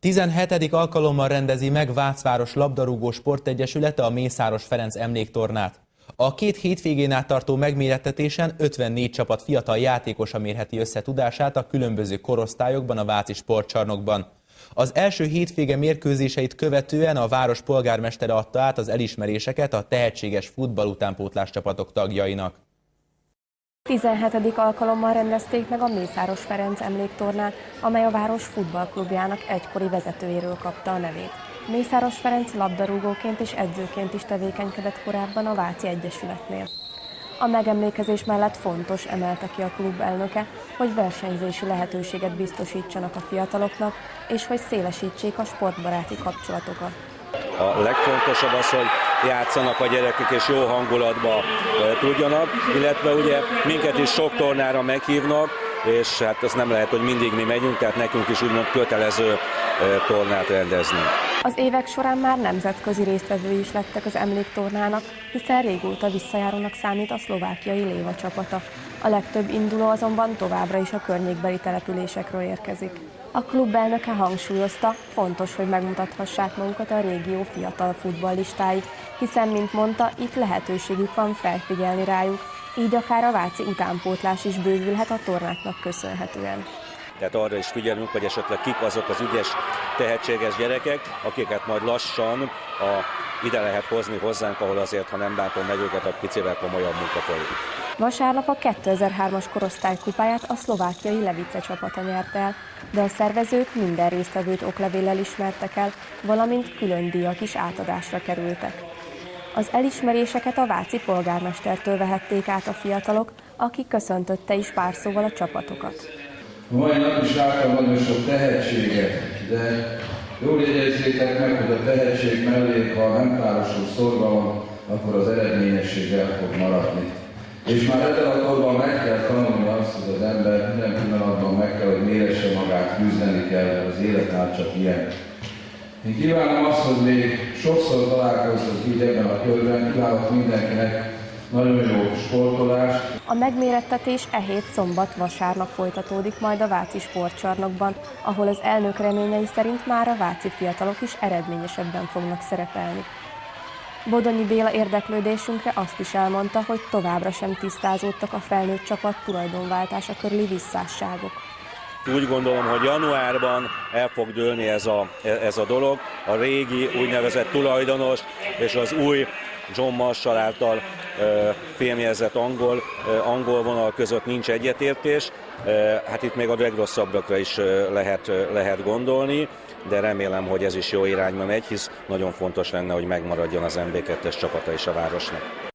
17. alkalommal rendezi meg Vácváros labdarúgó sportegyesülete a Mészáros Ferenc emléktornát. A két hétvégén át tartó megmérettetésen 54 csapat fiatal játékosa mérheti össze tudását a különböző korosztályokban a váci sportcsarnokban. Az első hétvége mérkőzéseit követően a város polgármestere adta át az elismeréseket a tehetséges futball utánpótlás csapatok tagjainak. 17. alkalommal rendezték meg a Mészáros Ferenc emléktornát, amely a város futballklubjának egykori vezetőjéről kapta a nevét. Mészáros Ferenc labdarúgóként és edzőként is tevékenykedett korábban a Váci Egyesületnél. A megemlékezés mellett fontos, emelte ki a klub elnöke, hogy versenyzési lehetőséget biztosítsanak a fiataloknak, és hogy szélesítsék a sportbaráti kapcsolatokat. A legfontosabb az, hogy játszanak a gyerekek és jó hangulatba tudjanak, illetve ugye minket is sok tornára meghívnak, és hát az nem lehet, hogy mindig mi megyünk, tehát nekünk is úgymond kötelező tornát rendezni. Az évek során már nemzetközi résztvevői is lettek az emléktornának, hiszen régóta visszajárónak számít a szlovákiai Léva csapata. A legtöbb induló azonban továbbra is a környékbeli településekről érkezik. A klub elnöke hangsúlyozta, fontos, hogy megmutathassák magukat a régió fiatal futballistái, hiszen, mint mondta, itt lehetőségük van felfigyelni rájuk, így akár a váci utánpótlás is bővülhet a tornáknak köszönhetően. Tehát arra is figyelünk, hogy esetleg kik azok az ügyes, tehetséges gyerekek, akiket majd lassan ide lehet hozni hozzánk, ahol azért, ha nem bántom meg őket, a picivel komolyabb munka folyik. Vasárnap a 2003-as korosztály kupáját a szlovákiai Levice csapata nyert el, de a szervezők minden résztvevőt oklevéllel ismertek el, valamint külön díjak is átadásra kerültek. Az elismeréseket a váci polgármestertől vehették át a fiatalok, aki köszöntötte is pár szóval a csapatokat. A mai nap is láttam nagyon sok tehetséget, de jól jegyezzétek meg, hogy a tehetség mellé, ha nem párosul szorgalom, akkor az eredményesség el fog maradni. És már ebben a korban meg kell tanulni azt, hogy az ember minden pillanatban meg kell, hogy méresse magát, küzdeni kell, mert az élet már csak ilyen. Én kívánom azt, hogy még sokszor találkozzunk így ebben a körben, kívánok mindenkinek nagyon jó sportolást. A megmérettetés e hét szombat-vasárnap folytatódik majd a váci sportcsarnokban, ahol az elnök reményei szerint már a váci fiatalok is eredményesebben fognak szerepelni. Bodonyi Béla érdeklődésünkre azt is elmondta, hogy továbbra sem tisztázódtak a felnőtt csapat tulajdonváltása körüli visszásságok. Úgy gondolom, hogy januárban el fog dőlni ez a dolog. A régi úgynevezett tulajdonos és az új John Marshall által fémjelzett angol vonal között nincs egyetértés. Hát itt még a legrosszabbakra is lehet gondolni, de remélem, hogy ez is jó irányba megy, hisz nagyon fontos lenne, hogy megmaradjon az MB2-es csapata is a városnak.